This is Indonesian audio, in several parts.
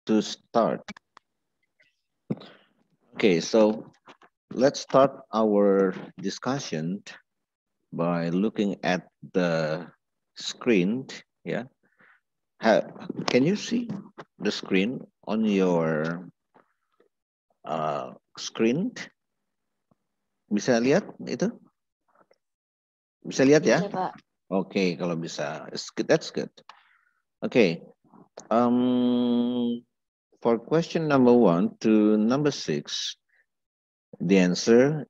to start. Okay, so let's start our discussion by looking at the screen. Yeah, can you see the screen on your screen? Bisa lihat itu? Bisa lihat ya? Pak. Oke, kalau bisa, that's good. Okay, for question number 1 to number 6, the answer,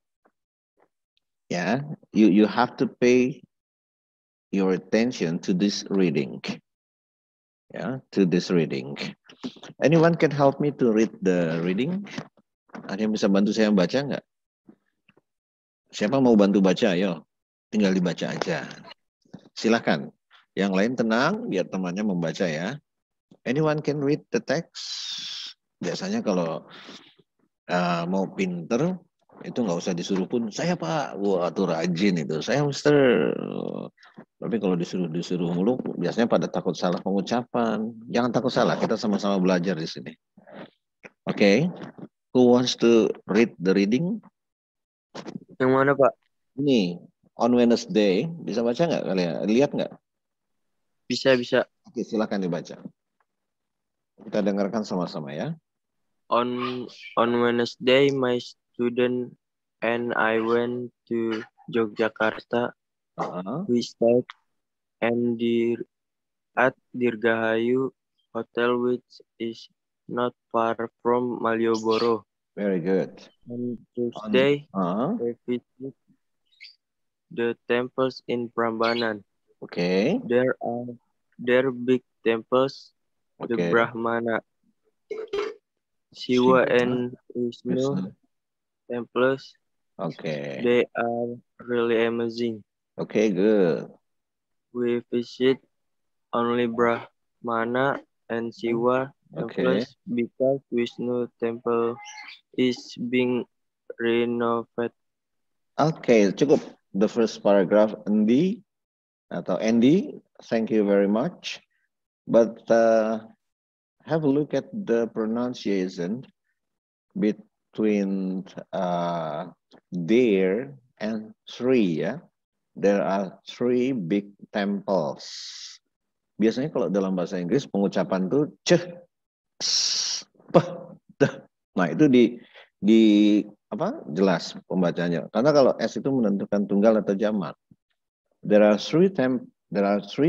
yeah, you have to pay your attention to this reading. Yeah, to this reading. Anyone can help me to read the reading? Ada yang bisa bantu saya baca nggak? Siapa mau bantu baca? Ayo, tinggal dibaca aja. Silakan. Yang lain tenang, biar temannya membaca ya. Anyone can read the text? Biasanya kalau mau pinter, itu nggak usah disuruh pun. Saya Pak, wah tuh rajin itu. Saya Mister. Tapi kalau disuruh mulu, biasanya pada takut salah pengucapan. Jangan takut salah, kita sama-sama belajar di sini. Oke, who wants to read the reading? Yang mana Pak? Ini, on Wednesday, bisa baca nggak kalian? Lihat nggak? Bisa. Oke, silakan dibaca. Kita dengarkan sama-sama ya. On Wednesday, my student and I went to Yogyakarta. We stayed at Dirgahayu Hotel, which is not far from Malioboro. Very good. On Tuesday, we visited the temples in Prambanan. Okay. There are big temples, the Brahmana, Shiva and Vishnu temples. Okay. They are really amazing. Okay, good. We visit only Brahmana and Shiva temples because Vishnu temple is being renovated. Okay, cukup. The first paragraph, Andy, thank you very much. But have a look at the pronunciation between there and three, ya. There are 3 big temples. Biasanya kalau dalam bahasa Inggris pengucapan tuh nah itu di jelas pembacanya. Karena kalau S itu menentukan tunggal atau jamak. There are three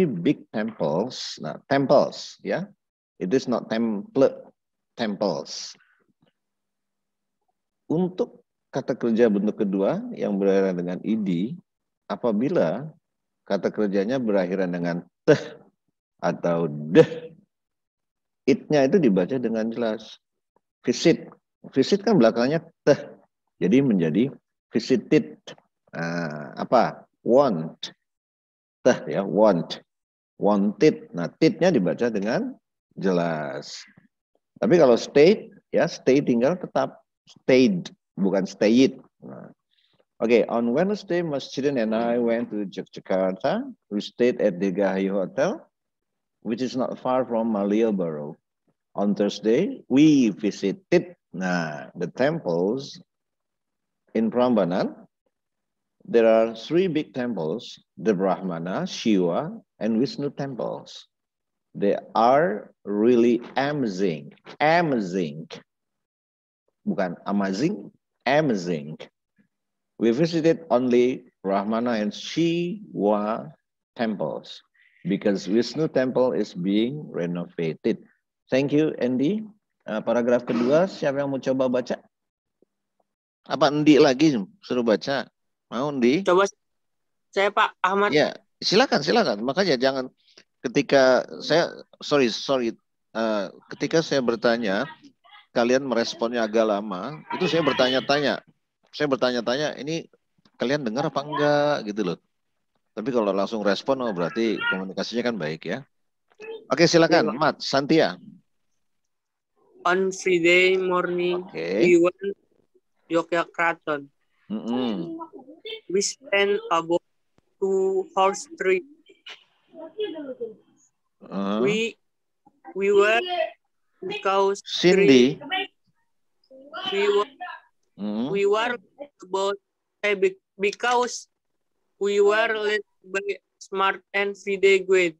big temples. Nah, temples ya. It is not temples. Untuk kata kerja bentuk kedua yang berakhiran dengan id, apabila kata kerjanya berakhiran dengan teh atau deh, it-nya itu dibaca dengan jelas. Visit kan belakangnya teh, jadi menjadi visited. Want, teh ya, wanted. Nah, tit-nya dibaca dengan jelas. Tapi kalau stay tinggal tetap stayed, bukan stayed. Nah. Okay, on Wednesday, my student and I went to Yogyakarta. We stayed at the Dirgahayu Hotel, which is not far from Malioboro. On Thursday, we visited the temples in Prambanan. There are 3 big temples, the Brahmana, Shiva, and Vishnu temples. They are really amazing. Amazing. Bukan amazing, amazing. We visited only Brahmana and Shiva temples because Vishnu temple is being renovated. Thank you, Andy. Paragraf kedua, siapa yang mau coba baca? Apa Andy lagi suruh baca? Mau Andy? Coba saya Pak Ahmad. Ya, silakan. Makanya jangan ketika saya ketika saya bertanya, kalian meresponnya agak lama. Itu saya bertanya-tanya. Ini kalian dengar apa enggak gitu loh. Tapi kalau langsung respon, berarti komunikasinya kan baik ya. Oke, silakan, Mat, Santia. On Friday morning, we went to Yogyakarta. We spent about 2 hours trip. We were because Cindy. We were about because we were led by smart and Friday grade.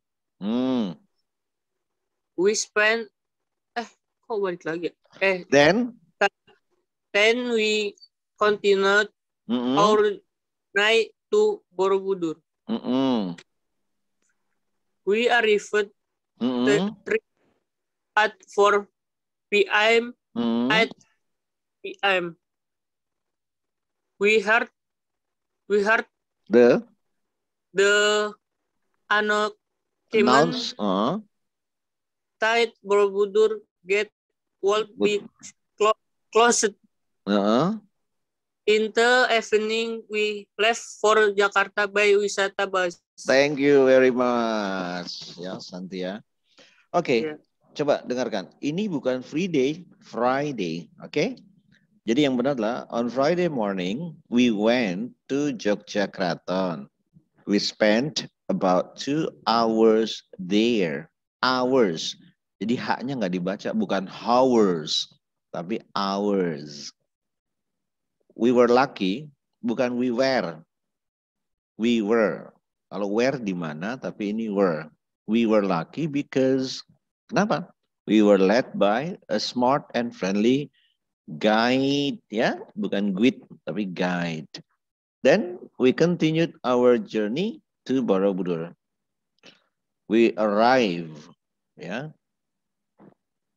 We spent kok balik lagi? Then we continued our night to Borobudur. We arrived at 4 p.m. At p.m. We heard the announcement that Borobudur gate will be closed. In the evening, we left for Jakarta by wisata bus. Thank you very much, ya Santi ya. Oke, coba dengarkan. Ini bukan free day, Friday, oke? Jadi yang benar adalah on Friday morning we went to Yogyakarta. We spent about 2 hours there. Hours. Jadi haknya nggak dibaca, bukan hours, tapi hours. We were lucky, bukan we were. We were. Kalau were di mana, tapi ini were. We were lucky because, kenapa? We were led by a smart and friendly guide, ya, bukan guide, tapi guide. Then we continued our journey to Borobudur. We arrive, ya.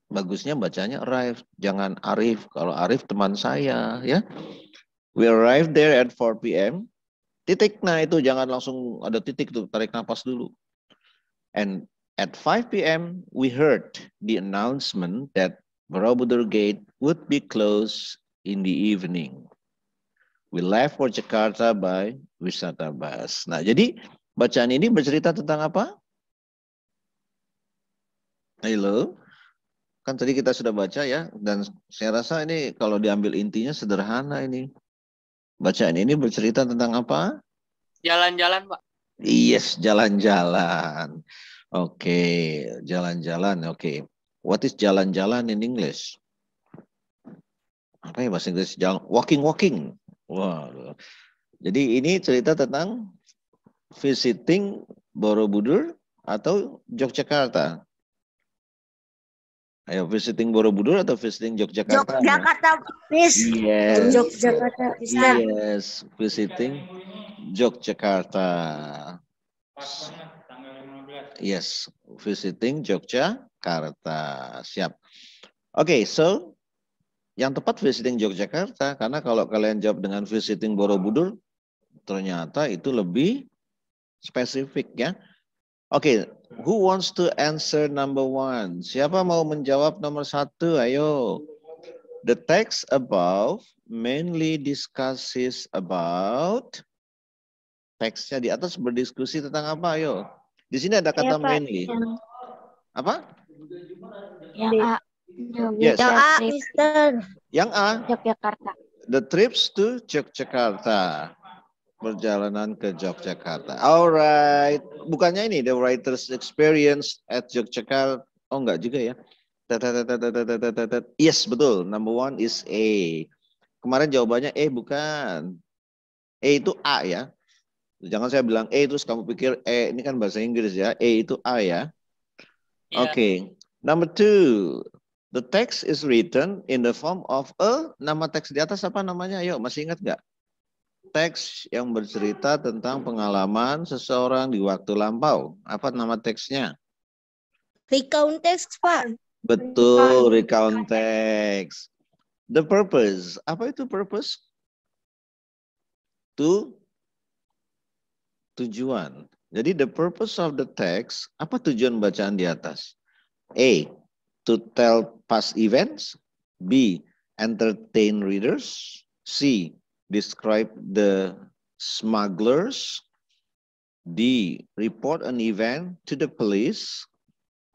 Bagusnya bacanya arrive, jangan Arif. Kalau Arif teman saya, ya. We arrived there at 4 p.m. Titik, nah itu jangan langsung ada titik tuh, tarik nafas dulu. And at 5 p.m. we heard the announcement that Borobudur Gate would be closed in the evening. We left for Jakarta by wisata bus. Nah, jadi bacaan ini bercerita tentang apa? Halo? Kan tadi kita sudah baca ya, dan saya rasa ini kalau diambil intinya sederhana ini. Bacaan ini bercerita tentang apa? Jalan-jalan, Pak. Yes, jalan-jalan. Oke, jalan-jalan. Oke. What is jalan-jalan in English? Apa ya bahasa Inggris? Jalan, walking. Wow. Jadi ini cerita tentang visiting Borobudur atau Yogyakarta. Ayo, visiting Borobudur atau visiting Yogyakarta? Yogyakarta, please. Yes. Yogyakarta, yes, visiting Yogyakarta. Yes, visiting Yogyakarta. Siap. Oke, so yang tepat visiting Yogyakarta, karena kalau kalian jawab dengan visiting Borobudur, ternyata itu lebih spesifik ya. Oke, who wants to answer number 1? Siapa mau menjawab nomor 1? Ayo. The text above mainly discusses about. Teksnya di atas berdiskusi tentang apa? Ayo. Di sini ada kata mainly. Apa? Yang A. Yes. Yang A, Mister. Yang A. Yogyakarta. The trips to Yogyakarta. Perjalanan ke Yogyakarta. Alright. Bukannya ini the writer's experience at Yogyakarta. Oh enggak juga ya. Yes, betul. Number 1 is A. Kemarin jawabannya E bukan. E itu A ya. Jangan saya bilang E terus kamu pikir E. Ini kan bahasa Inggris ya. E itu A ya. Oke. Number 2. The text is written in the form of a. Nama teks di atas apa namanya? Ayo, masih ingat nggak? Teks yang bercerita tentang pengalaman seseorang di waktu lampau. Apa nama teksnya? Recount text, Pak. Betul, recount text. The purpose. Apa itu purpose? Tujuan. Jadi the purpose of the text, apa tujuan bacaan di atas? A. To tell past events. B. Entertain readers. C. Describe the smugglers. D. Report an event to the police.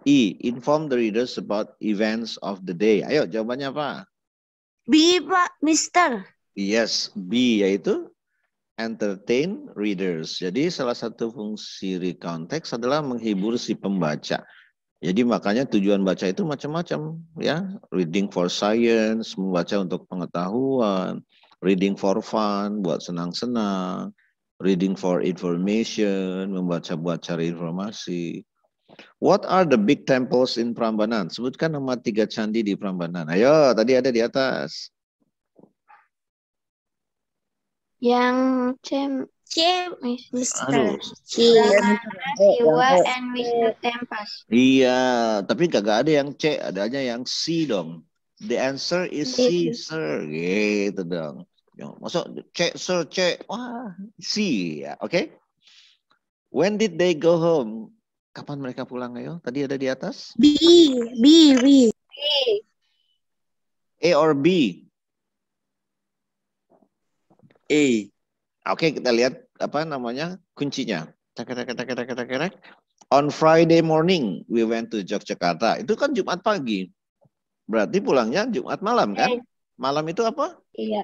E. Inform the readers about events of the day. Ayo, jawabannya apa? B, Pak, Mister. Yes, B yaitu entertain readers. Jadi salah satu fungsi recount text adalah menghibur si pembaca. Jadi makanya tujuan baca itu macam-macam ya. Reading for science, membaca untuk pengetahuan. Reading for fun, buat senang-senang. Reading for information, membaca buat cari informasi. What are the big temples in Prambanan? Sebutkan nama 3 candi di Prambanan. Ayo, tadi ada di atas. Yang Mister. Aduh. Siwa and Wisnu Temples. Iya, tapi kagak ada yang C, adanya yang C dong. The answer is C, sir. Gitu dong. Masuk C, sir, C. Wah, C ya, oke. When did they go home? Kapan mereka pulang, ayo? Tadi ada di atas. B. A or B? A. Oke, kita lihat apa namanya kuncinya. On Friday morning, we went to Yogyakarta. Itu kan Jumat pagi. Berarti pulangnya Jumat malam kan? Malam itu apa? Iya.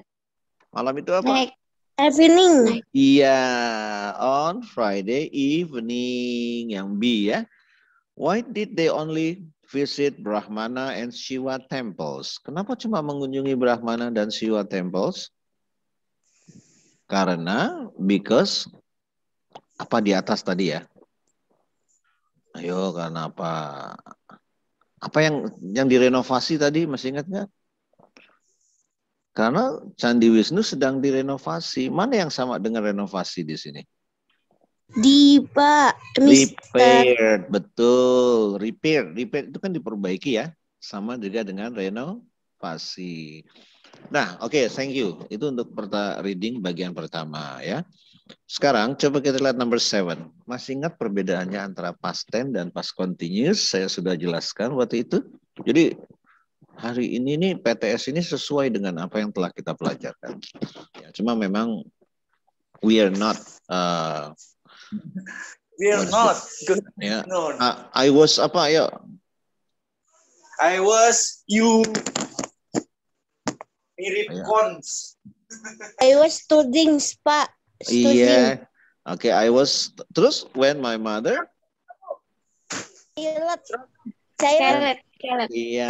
Malam itu apa? Evening. Iya, on Friday evening. Yang B ya. Why did they only visit Brahmana and Shiva temples? Kenapa cuma mengunjungi Brahmana dan Shiva temples? Karena because apa di atas tadi ya? Ayo, karena apa? Apa yang direnovasi tadi, masih ingat nggak? Karena Candi Wisnu sedang direnovasi. Mana yang sama dengan renovasi di sini? Pak. Repaired, betul. Repair itu kan diperbaiki ya. Sama juga dengan renovasi. Nah, oke, thank you. Itu untuk reading bagian pertama ya. Sekarang coba kita lihat number 7. Masih ingat perbedaannya antara past tense dan past continuous? Saya sudah jelaskan waktu itu. Jadi hari ini nih PTS ini sesuai dengan apa yang telah kita pelajarkan. Ya, cuma memang we are not good. Ya. No. I was apa ya? I was you. Mirip Ya. cons. I was studying, Pak. Iya. Oke, I was terus when my mother. Saya Iya.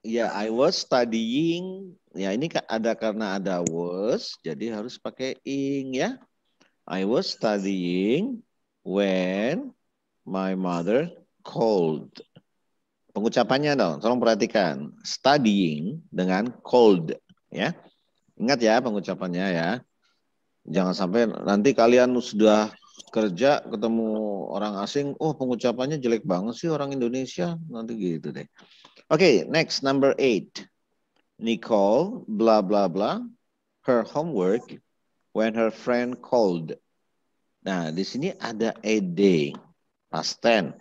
Ya, I was studying. Ya, ini ada karena ada was, jadi harus pakai ing ya. I was studying when my mother called. Pengucapannya dong, tolong perhatikan. Studying dengan called ya. Ingat ya pengucapannya ya. Jangan sampai nanti kalian sudah kerja ketemu orang asing, oh pengucapannya jelek banget sih orang Indonesia, nanti gitu deh. Oke, next number 8. Nicole blah blah blah her homework when her friend called. Nah, di sini ada ed past tense.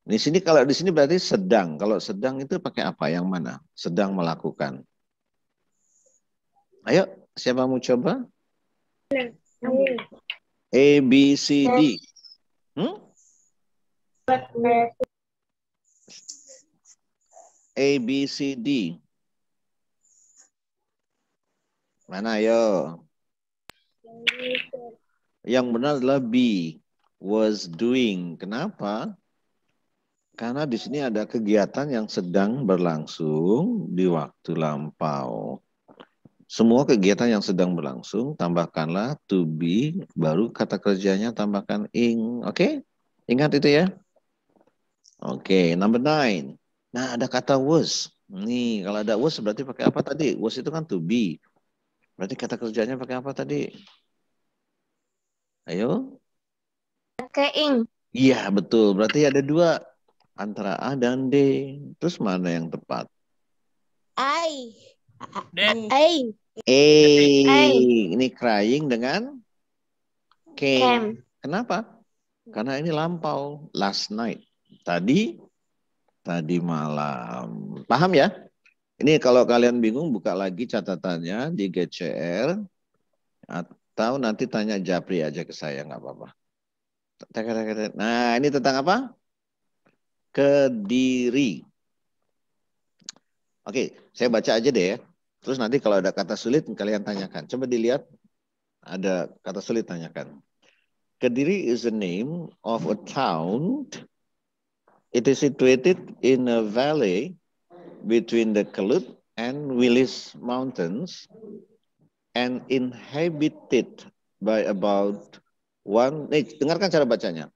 Di sini kalau di sini berarti sedang. Kalau sedang itu pakai apa? Yang mana? Sedang melakukan. Ayo, siapa mau coba? A, B, C, D. A, B, C, D. Mana ayo? Yang benar adalah B. Was doing. Kenapa? Karena di sini ada kegiatan yang sedang berlangsung di waktu lampau. Semua kegiatan yang sedang berlangsung, tambahkanlah to be, baru kata kerjanya tambahkan ing. Oke? Ingat itu ya? Oke, number 9. Nah, ada kata was. Nih, kalau ada was berarti pakai apa tadi? Was itu kan to be. Berarti kata kerjanya pakai apa tadi? Ayo? pakai ing. Iya, betul. Berarti ada 2. Antara A dan D. Terus mana yang tepat? I. D. Ini crying dengan came. Kenapa? Karena ini lampau. Last night. Tadi malam. Paham ya? Ini kalau kalian bingung buka lagi catatannya di GCR. Atau nanti tanya Japri aja ke saya. Nggak apa-apa. Nah ini tentang apa? Kediri. Oke, saya baca aja deh ya. Terus nanti kalau ada kata sulit kalian tanyakan. Coba dilihat. Ada kata sulit tanyakan. Kediri is the name of a town It is situated in a valley between the Kelut and Willis Mountains and inhabited by about dengarkan cara bacanya,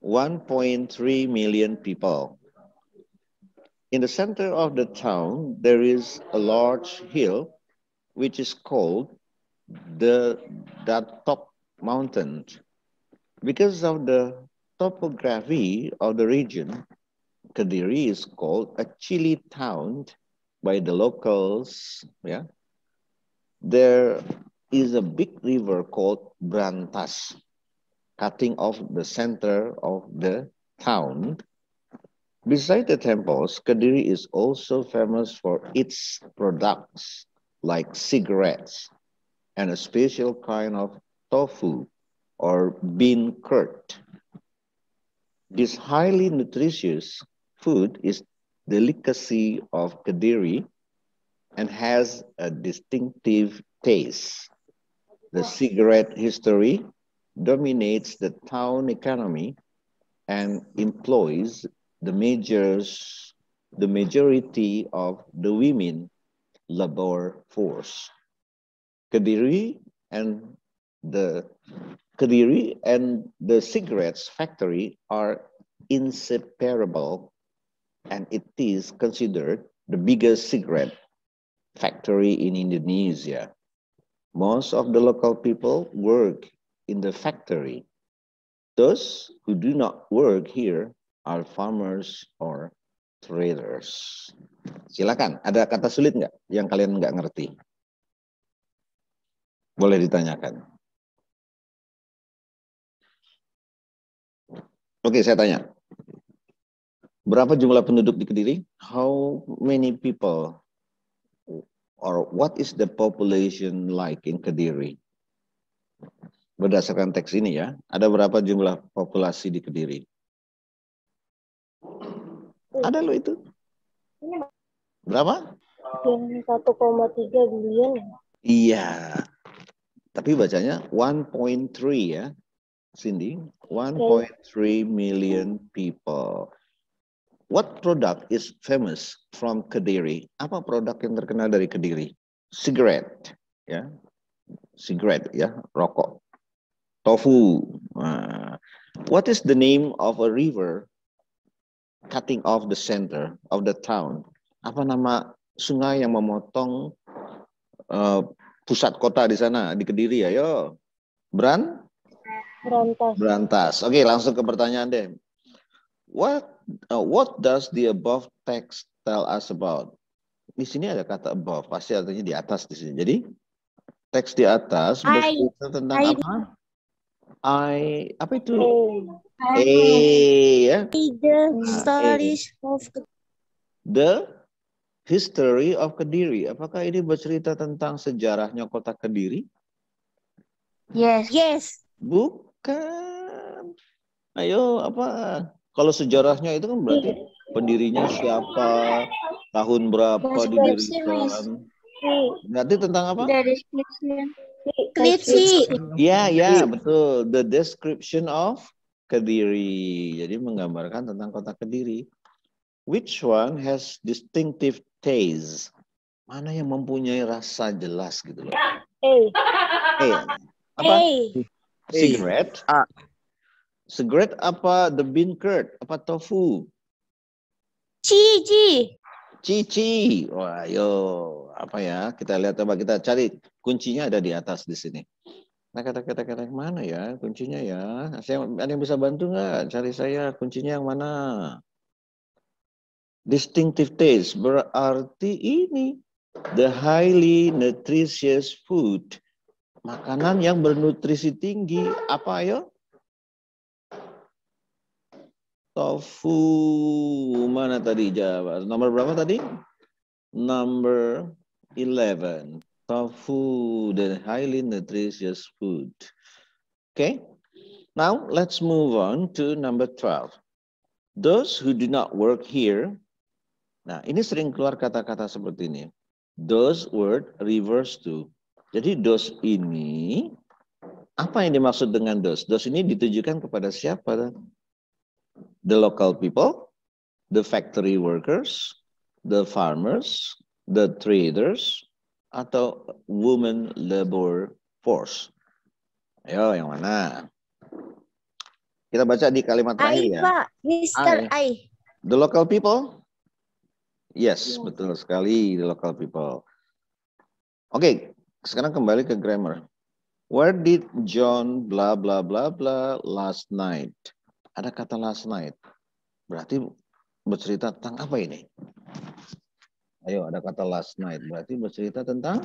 1.3 million people. In the center of the town, there is a large hill which is called the Datok Mountain. Because of the topography of the region, Kediri is called a chilly town by the locals. Yeah, there is a big river called Brantas, cutting off the center of the town. Beside the temples, Kediri is also famous for its products like cigarettes and a special kind of tofu or bean curd. This highly nutritious food is delicacy of Kediri and has a distinctive taste. The cigarette history dominates the town economy and employs the majority of the women labor force. Kediri and the cigarettes factory are inseparable, and it is considered the biggest cigarette factory in Indonesia. Most of the local people work in the factory. Those who do not work here are farmers or traders. Silakan, ada kata sulit nggak yang kalian nggak ngerti? Boleh ditanyakan. Oke, saya tanya. Berapa jumlah penduduk di Kediri? How many people or what is the population like in Kediri? Berdasarkan teks ini ya, ada berapa jumlah populasi di Kediri? Ada lo itu? Berapa? 1,3 billion. Iya. Tapi bacanya 1.3 ya, Cindy. 1.3 million people. What product is famous from Kediri? Apa produk yang terkenal dari Kediri? Cigarette, ya. Cigarette, ya, rokok. Tofu. What is the name of a river cutting off the center of the town? Apa nama sungai yang memotong pusat kota di sana, di Kediri? Ayo. Brantas. Brantas. Oke, langsung ke pertanyaan deh. What does the above text tell us about? Di sini ada kata above, pasti artinya di atas di sini. Jadi teks di atas bercerita tentang apa? Apa itu? Ya. The history of Kediri. Apakah ini bercerita tentang sejarahnya kota Kediri? Yes. Yes. Bukan. Ayo, apa? Kalau sejarahnya itu kan berarti pendirinya siapa, tahun berapa didirikan. Berarti tentang apa? Deskripsi. Ya, betul. The description of Kediri. Jadi menggambarkan tentang kota Kediri. Which one has distinctive taste? Mana yang mempunyai rasa jelas gitu loh. Apa? Cigarette. Cigarette apa the bean curd? Apa tofu? Cici. Wah, ayo. Apa ya? Kita lihat, coba kita cari. Kuncinya ada di atas di sini. Nah, kata-kata mana ya kuncinya ya? Ada yang bisa bantu nggak? Cari saya kuncinya yang mana? Distinctive taste berarti ini the highly nutritious food. Makanan yang bernutrisi tinggi. Apa ayo? Tofu. Mana tadi jawab? Nomor berapa tadi? Number 11. Tofu, the highly nutritious food. Okay. Now let's move on to number 12. Those who do not work here. Nah, ini sering keluar kata-kata seperti ini. Those word reverse to. Jadi those ini, apa yang dimaksud dengan those? Those ini ditujukan kepada siapa? The local people The factory workers, the farmers, the traders, atau women labor force? Ayo, yang mana? Kita baca di kalimat terakhir ya. Pak. Mr. I. The local people? Yes, betul sekali, the local people. Oke, sekarang kembali ke grammar. Where did John blah blah blah blah last night? Ada kata last night. Berarti bercerita tentang apa ini? Ayo, ada kata last night. Berarti bercerita tentang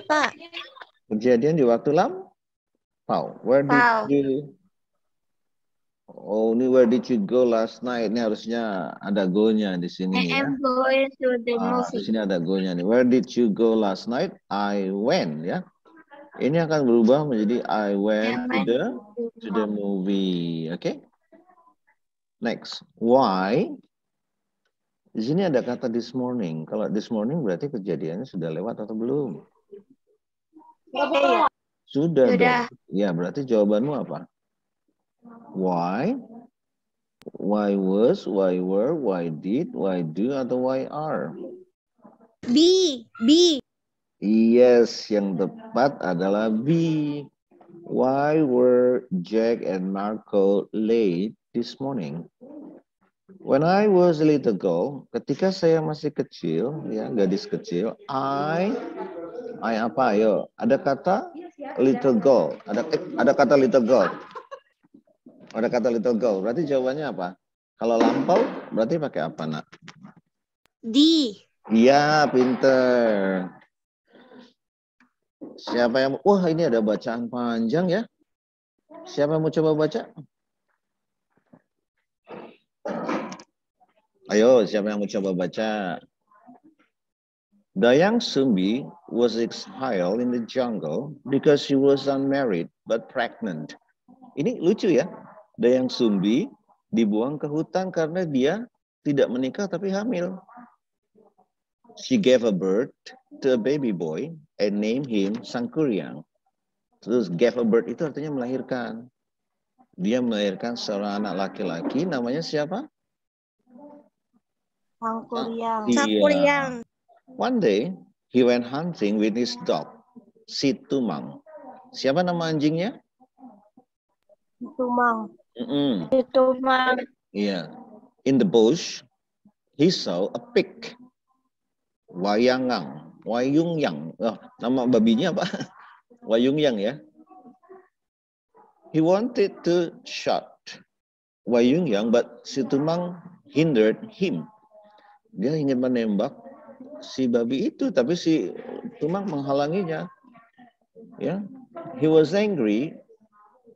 Pak. kejadian di waktu lampau. Where did you? Oh, ini where did you go last night? Ini harusnya ada go-nya di sini ya. I'm going to the Di sini ada go-nya nih. Where did you go last night? I went ya. Ini akan berubah menjadi I went to the movie. Oke. Next. Why? Di sini ada kata this morning. Kalau this morning berarti kejadiannya sudah lewat atau belum? Sudah. Dong. Ya, berarti jawabanmu apa? Why? Why was? Why were? Why did? Why do? Atau why are? B. Yes, yang tepat adalah B. Why were Jack and Marco late this morning? When I was a little girl, ketika saya masih kecil, ya gadis kecil, I apa? Ayo, ada kata little girl, ada kata little girl, ada kata little girl. Berarti jawabannya apa? Kalau lampau, berarti pakai apa, nak? D. Iya, pinter. Siapa yang... Wah, ini ada bacaan panjang ya. Siapa yang mau coba baca? Ayo, siapa yang mau coba baca? Dayang Sumbi was exiled in the jungle because she was unmarried but pregnant. Ini lucu ya. Dayang Sumbi dibuang ke hutan karena dia tidak menikah tapi hamil. She gave a birth to a baby boy and named him Sangkuriang. Terus gave a birth itu artinya melahirkan. Dia melahirkan seorang anak laki-laki, namanya siapa? Sangkuriang. Iya. One day, he went hunting with his dog, si Tumang. Siapa nama anjingnya? Tumang. Tumang. Iya. In the bush, he saw a pig. Wayungyang. Oh, nama babinya apa? Wayungyang ya. He wanted to shoot Wayungyang, but si Tumang hindered him. Dia ingin menembak si babi itu, tapi si Tumang menghalanginya. Ya, he was angry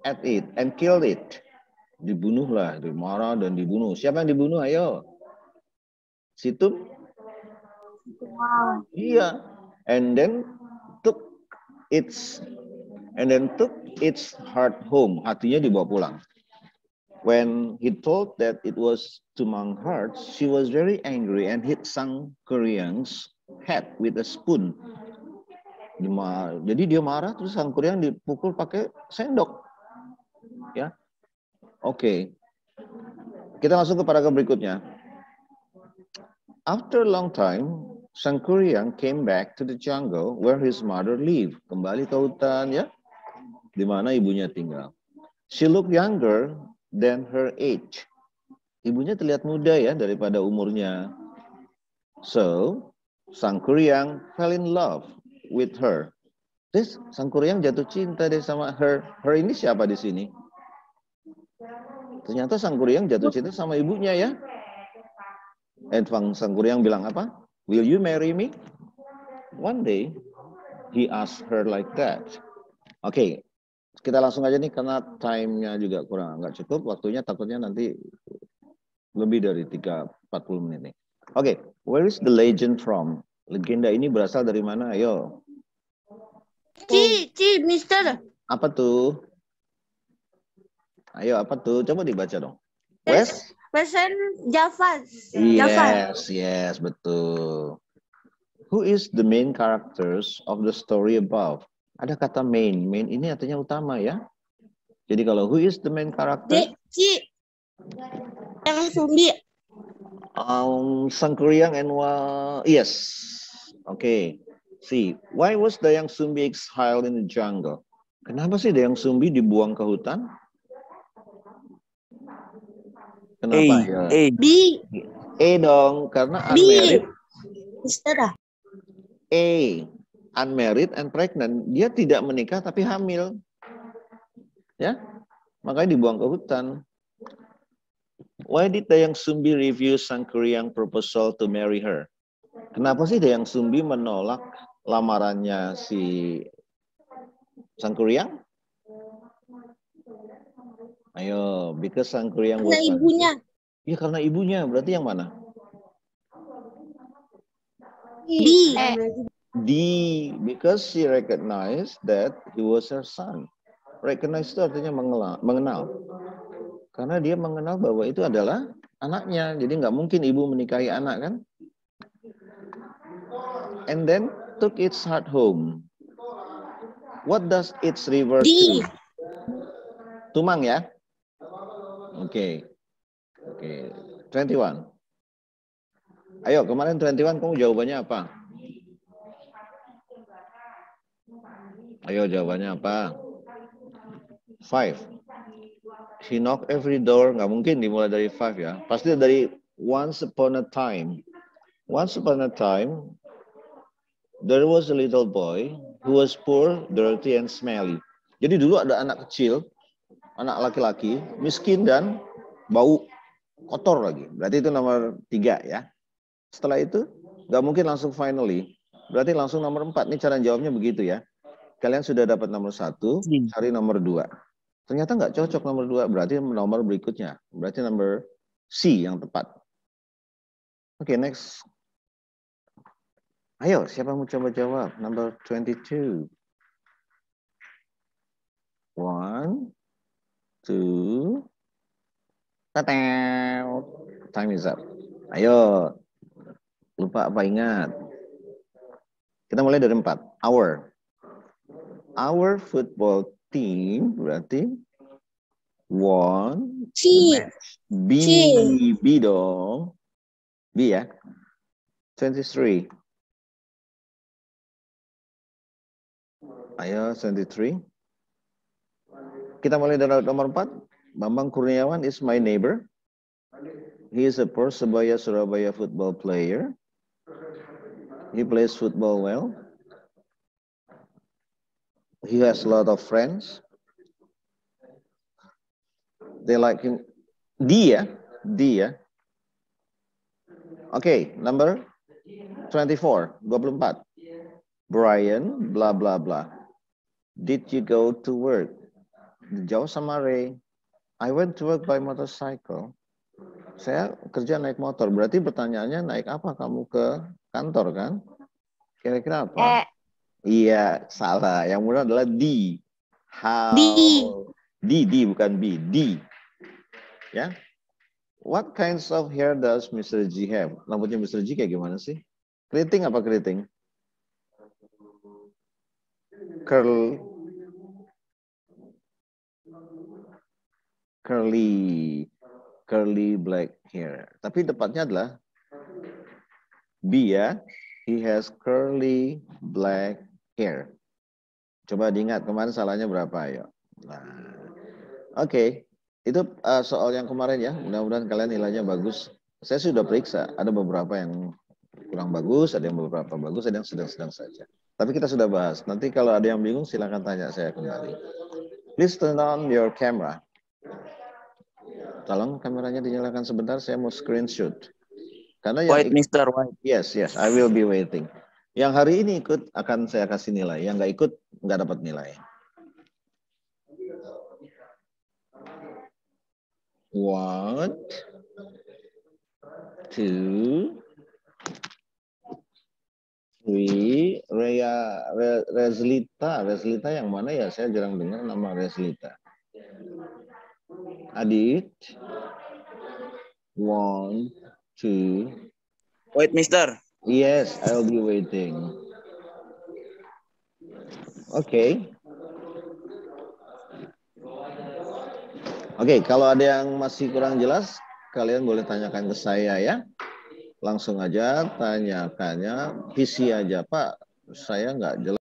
at it and killed it. Dibunuhlah, dimarah dan dibunuh. Siapa yang dibunuh? Ayo. Si Tumang. Iya. And then took its heart home. Hatinya dibawa pulang. When he told that it was Tumang heart, she was very angry and hit Sangkuriang's head with a spoon. Jadi dia marah, terus Sangkuriang dipukul pakai sendok. Ya, oke. Kita masuk ke paragraf berikutnya. After a long time, Sangkuriang came back to the jungle where his mother lived. Kembali ke hutan ya, di mana ibunya tinggal. She looked younger than her age. Ibunya terlihat muda ya daripada umurnya. So, Sangkuriang fell in love with her. Terus Sangkuriang jatuh cinta deh sama her. Her ini siapa di sini? Ternyata Sangkuriang jatuh cinta sama ibunya ya. Sangkuriang bilang apa? Will you marry me? One day, he asked her like that. Oke, kita langsung aja nih karena time-nya juga nggak cukup. Waktunya takutnya nanti lebih dari 40 menit nih. Oke, where is the legend from? Legenda ini berasal dari mana? Ayo. Mister. Apa tuh? Ayo, apa tuh? Coba dibaca dong. Pesan Java. Yes, betul. Who is the main characters of the story above? Ada kata main. Main ini artinya utama ya. Jadi kalau who is the main character? Dayang Sumbi. Sangkuriang and yes. Okay. See, why was Dayang Sumbi exiled in the jungle? Kenapa sih Dayang Sumbi dibuang ke hutan? Kenapa ya? B. Dong, karena B. unmarried. Mister ah. Unmarried and pregnant. Dia tidak menikah tapi hamil. Ya, makanya dibuang ke hutan. Why did Dayang Sumbi refuse Sangkuriang proposal to marry her? Kenapa sih Dayang Sumbi menolak lamarannya si Sangkuriang? Ayo, because Sangkuriang Karena was ibunya. Iya, karena ibunya. Berarti yang mana? D. D, because she recognized that he was her son. Recognize itu artinya mengenal. Karena dia mengenal bahwa itu adalah anaknya. Jadi nggak mungkin ibu menikahi anak kan? And then took its heart home. What does its river D. to? Tumang ya? Oke. 21. Ayo, kemarin 21 kamu jawabannya apa? Ayo, jawabannya apa? 5. He knocked every door. Nggak mungkin dimulai dari 5 ya. Pasti dari once upon a time. Once upon a time, there was a little boy who was poor, dirty, and smelly. Jadi dulu ada anak kecil, anak laki-laki, miskin dan bau kotor lagi. Berarti itu nomor 3 ya. Setelah itu, nggak mungkin langsung finally. Berarti langsung nomor 4. Ini cara jawabnya begitu ya. Kalian sudah dapat nomor 1, cari nomor 2. Ternyata nggak cocok nomor 2, berarti nomor berikutnya. Berarti nomor C yang tepat. Oke, next. Ayo, siapa mau coba jawab? Number 22. 1, 2, time is up. Ayo, lupa apa ingat? Kita mulai dari 4. Our football team berarti won. C. B dong. B ya. 23. Ayo, 23. Kita mulai dari nomor 4. Bambang Kurniawan is my neighbor. He is a Persebaya Surabaya football player. He plays football well. He has a lot of friends. They like him. D ya. Oke, number 24. Brian, blah, blah, blah. Did you go to work? Jauh sama Ray. I went to work by motorcycle. Saya kerja naik motor. Berarti pertanyaannya naik apa kamu ke kantor kan? Kira-kira apa? Iya, salah. Yang benar adalah D. How? D bukan B. D. Ya. What kinds of hair does Mr. G have? Rambutnya Mr. G kayak gimana sih? Keriting apa keriting? Curly black hair. Tapi tepatnya adalah B ya. He has curly black hair. Coba diingat kemarin salahnya berapa ya? Nah, oke. Itu soal yang kemarin ya. Mudah-mudahan kalian nilainya bagus. Saya sudah periksa. Ada beberapa yang kurang bagus, ada yang beberapa bagus, ada yang sedang-sedang saja. Tapi kita sudah bahas. Nanti kalau ada yang bingung silakan tanya saya kembali. Please turn on your camera. Tolong kameranya dinyalakan sebentar, saya mau screenshot. Karena yang White, Mr. White. Yes, I will be waiting. Yang hari ini ikut akan saya kasih nilai, yang nggak ikut nggak dapat nilai. 1, 2, 3. Rezlita yang mana ya? Saya jarang dengar nama Rezlita. Adit. 1, 2. Wait, Mister. Yes, I'll be waiting. Oke. Oke, kalau ada yang masih kurang jelas, kalian boleh tanyakan ke saya ya. langsung aja tanyakannya PC aja, Pak. Saya nggak jelas.